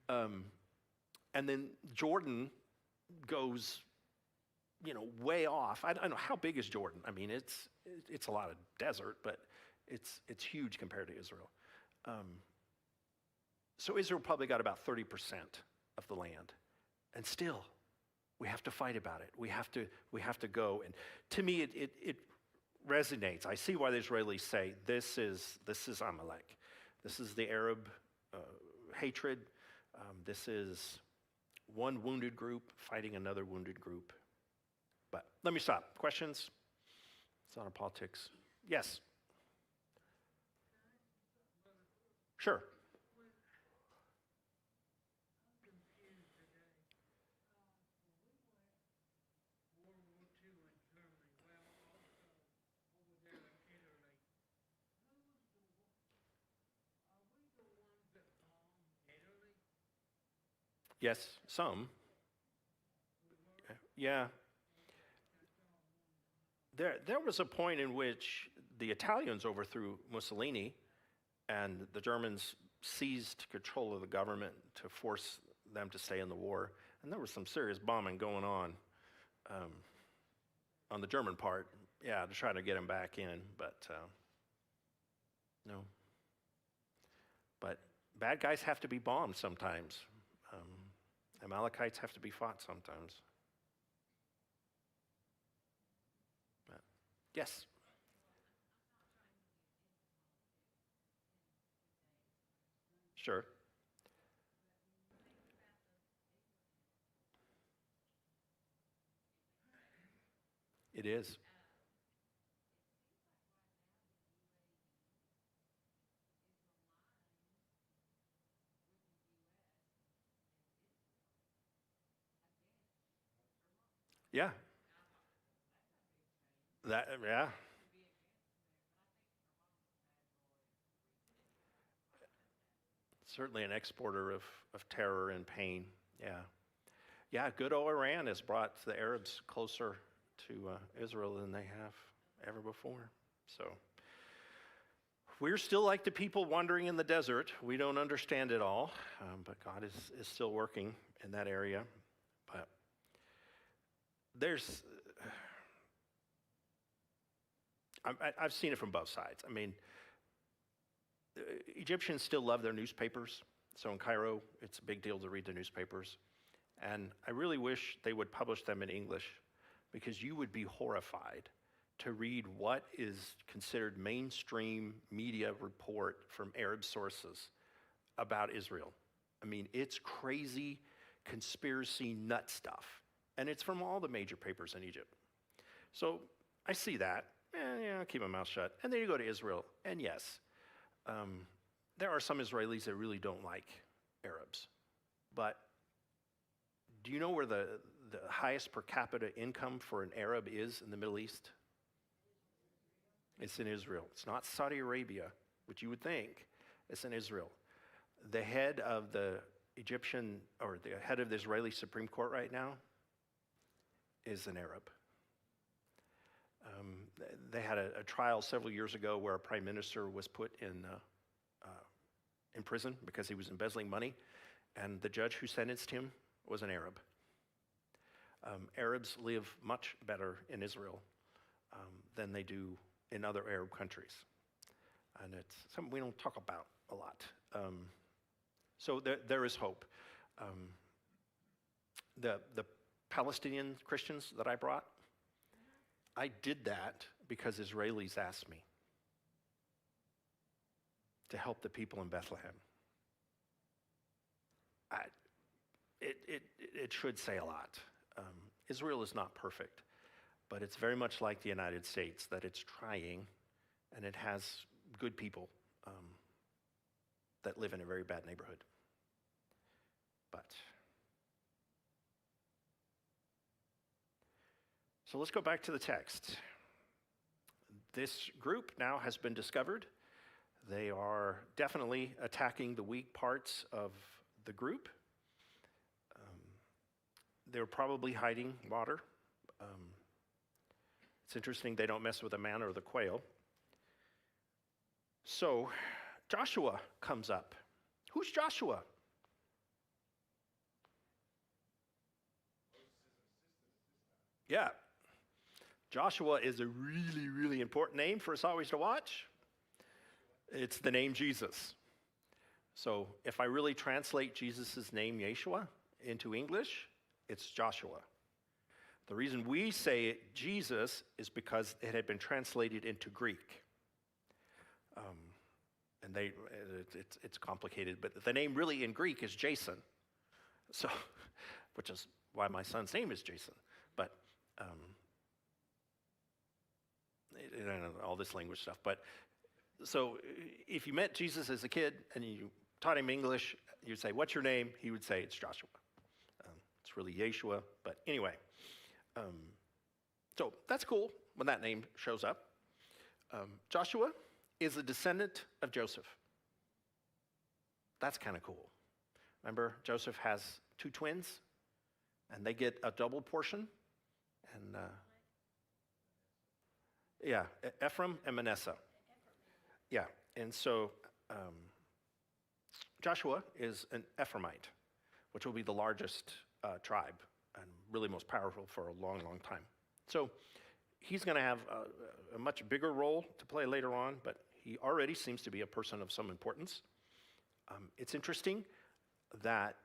And then Jordan goes, way off. I don't know, how big is Jordan? I mean, it's a lot of desert, but it's huge compared to Israel. So Israel probably got about 30% of the land. And still, we have to fight about it. We have to go. And to me, it resonates. I see why the Israelis say, this is Amalek. This is the Arab hatred. This is one wounded group fighting another wounded group. But let me stop. Questions? It's not a politics. Yes. Sure. Yes, some. Yeah. There was a point in which the Italians overthrew Mussolini, and the Germans seized control of the government to force them to stay in the war. And there was some serious bombing going on the German part, to try to get them back in. But no. But bad guys have to be bombed sometimes. Amalekites have to be fought sometimes. But, yes? Sure. It is. Yeah. Yeah. certainly an exporter of terror and pain. Yeah. Yeah, good old Iran has brought the Arabs closer to Israel than they have ever before. So we're still like the people wandering in the desert. We don't understand it all, but God is still working in that area. But I've seen it from both sides. I mean, Egyptians still love their newspapers. So in Cairo, it's a big deal to read the newspapers. And I really wish they would publish them in English, because you would be horrified to read what is considered mainstream media report from Arab sources about Israel. I mean, it's crazy conspiracy nut stuff. And it's from all the major papers in Egypt. So I see that, and I'll keep my mouth shut. And then you go to Israel, and yes, there are some Israelis that really don't like Arabs. But do you know where the highest per capita income for an Arab is in the Middle East? It's in Israel. It's not Saudi Arabia, which you would think. It's in Israel. The head of the Egyptian, or the head of the Israeli Supreme Court right now is an Arab. They had a trial several years ago where a prime minister was put in prison because he was embezzling money, and the judge who sentenced him was an Arab. Arabs live much better in Israel than they do in other Arab countries. And it's something we don't talk about a lot. So there is hope. The Palestinian Christians that I brought, I did that because Israelis asked me to help the people in Bethlehem. It should say a lot. Israel is not perfect, but it's very much like the United States, that it's trying, and it has good people that live in a very bad neighborhood. So let's go back to the text. This group now has been discovered. They are definitely attacking the weak parts of the group. They're probably hiding water. It's interesting they don't mess with the manna or the quail. So Joshua comes up. Who's Joshua? Yeah. Joshua is a really, really important name for us always to watch. It's the name Jesus. So if I really translate Jesus' name, Yeshua, into English, it's Joshua. The reason we say it Jesus is because it had been translated into Greek. And it's complicated, but the name really in Greek is Jason. So, which is why my son's name is Jason. But all this language stuff. But so if you met Jesus as a kid and you taught him English, you'd say, "What's your name?" He would say, "It's Joshua." It's really Yeshua, but anyway. So that's cool when that name shows up. Joshua is a descendant of Joseph. That's kind of cool. Remember, Joseph has two twins, and they get a double portion. And Ephraim and Manasseh. Yeah, and so Joshua is an Ephraimite, which will be the largest tribe and really most powerful for a long, long time. So he's going to have a much bigger role to play later on, but he already seems to be a person of some importance. It's interesting that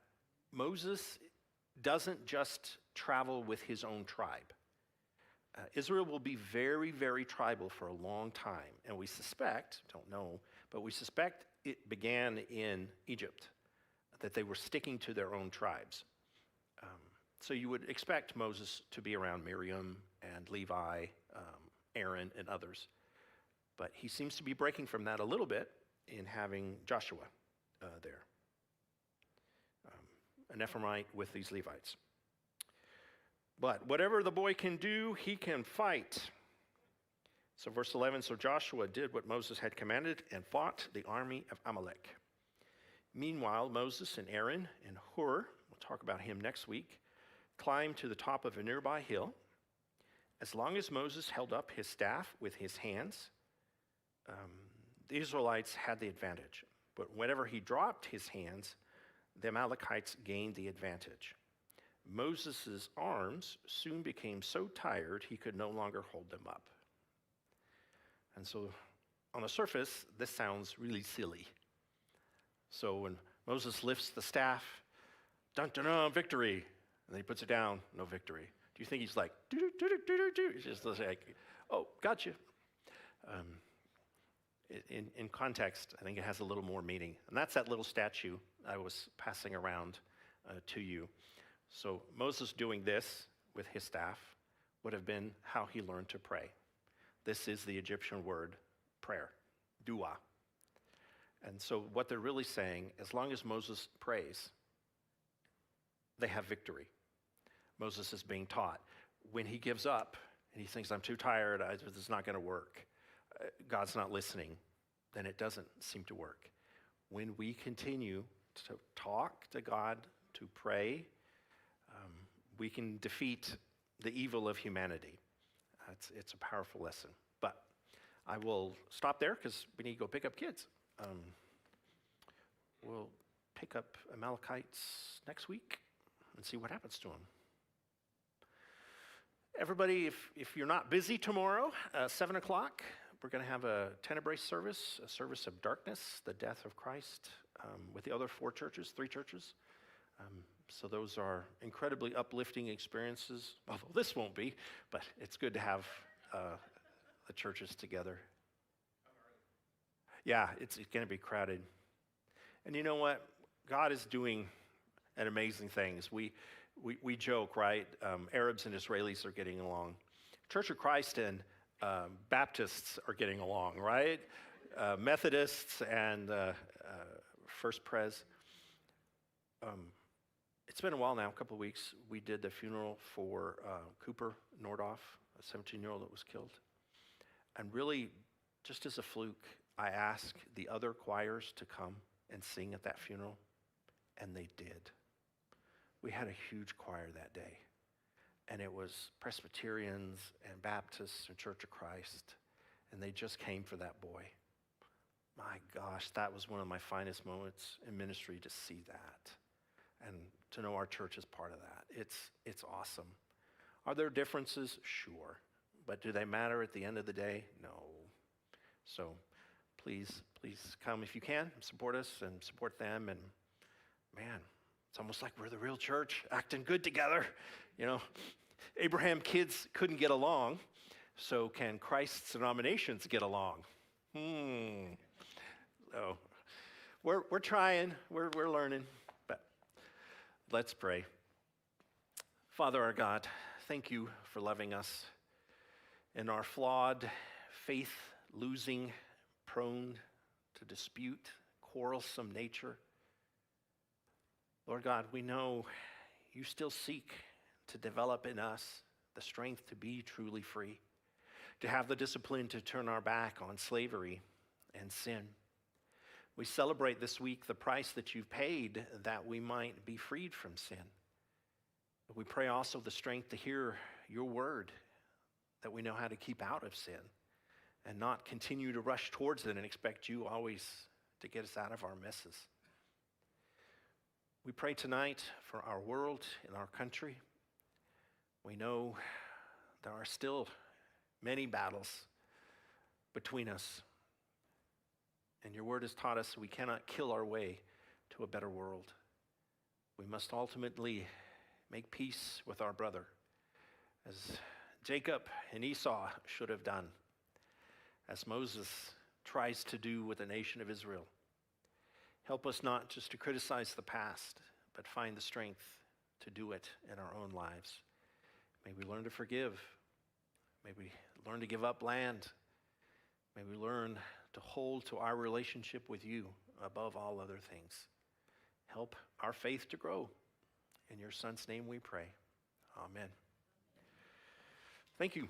Moses doesn't just travel with his own tribe. Israel will be very, very tribal for a long time, and we suspect, don't know, but we suspect it began in Egypt, that they were sticking to their own tribes. So you would expect Moses to be around Miriam and Levi, Aaron, and others. But he seems to be breaking from that a little bit in having Joshua there, an Ephraimite with these Levites. But whatever the boy can do, he can fight. So verse 11, so Joshua did what Moses had commanded and fought the army of Amalek. Meanwhile, Moses and Aaron and Hur, we'll talk about him next week, climbed to the top of a nearby hill. As long as Moses held up his staff with his hands, the Israelites had the advantage. But whenever he dropped his hands, the Amalekites gained the advantage. Moses' arms soon became so tired he could no longer hold them up. And so on the surface, this sounds really silly. So when Moses lifts the staff, dun dun dun, victory, and then he puts it down, no victory. Do you think he's like, do do do do do do? He's just like, oh, gotcha. In context, I think it has a little more meaning. And that's that little statue I was passing around to you. So Moses doing this with his staff would have been how he learned to pray. This is the Egyptian word, prayer, dua. And so what they're really saying, as long as Moses prays, they have victory. Moses is being taught. When he gives up and he thinks, I'm too tired, this is not going to work, God's not listening, then it doesn't seem to work. When we continue to talk to God, to pray, we can defeat the evil of humanity. It's a powerful lesson. But I will stop there because we need to go pick up kids. We'll pick up Amalekites next week and see what happens to them. Everybody, if you're not busy tomorrow, 7 o'clock, we're going to have a Tenebrae service, a service of darkness, the death of Christ, with the other 3 churches. So those are incredibly uplifting experiences, although this won't be, but it's good to have the churches together. Yeah, it's going to be crowded. And you know what? God is doing an amazing things. We joke, right? Arabs and Israelis are getting along. Church of Christ and Baptists are getting along, right? Methodists and First Pres. It's been a while now, a couple of weeks. We did the funeral for Cooper Nordoff, a 17-year-old that was killed. And really, just as a fluke, I asked the other choirs to come and sing at that funeral, and they did. We had a huge choir that day, and it was Presbyterians and Baptists and Church of Christ, and they just came for that boy. My gosh, that was one of my finest moments in ministry to see that, and to know our church is part of that. It's awesome. Are there differences? Sure. But do they matter at the end of the day? No. So please come if you can, support us and support them. And man, it's almost like we're the real church, acting good together. You know, Abraham kids couldn't get along, so can Christ's denominations get along? So we're trying, we're learning, but let's pray. Father our God, thank you for loving us in our flawed, faith-losing, prone to dispute, quarrelsome nature. Lord God, we know you still seek to develop in us the strength to be truly free, to have the discipline to turn our back on slavery and sin. We celebrate this week the price that you've paid that we might be freed from sin. But we pray also the strength to hear your word, that we know how to keep out of sin and not continue to rush towards it and expect you always to get us out of our messes. We pray tonight for our world and our country. We know there are still many battles between us. And your word has taught us we cannot kill our way to a better world. We must ultimately make peace with our brother, as Jacob and Esau should have done, as Moses tries to do with the nation of Israel. Help us not just to criticize the past, but find the strength to do it in our own lives. May we learn to forgive. May we learn to give up land. May we learn to hold to our relationship with you above all other things. Help our faith to grow. In your Son's name we pray. Amen. Thank you.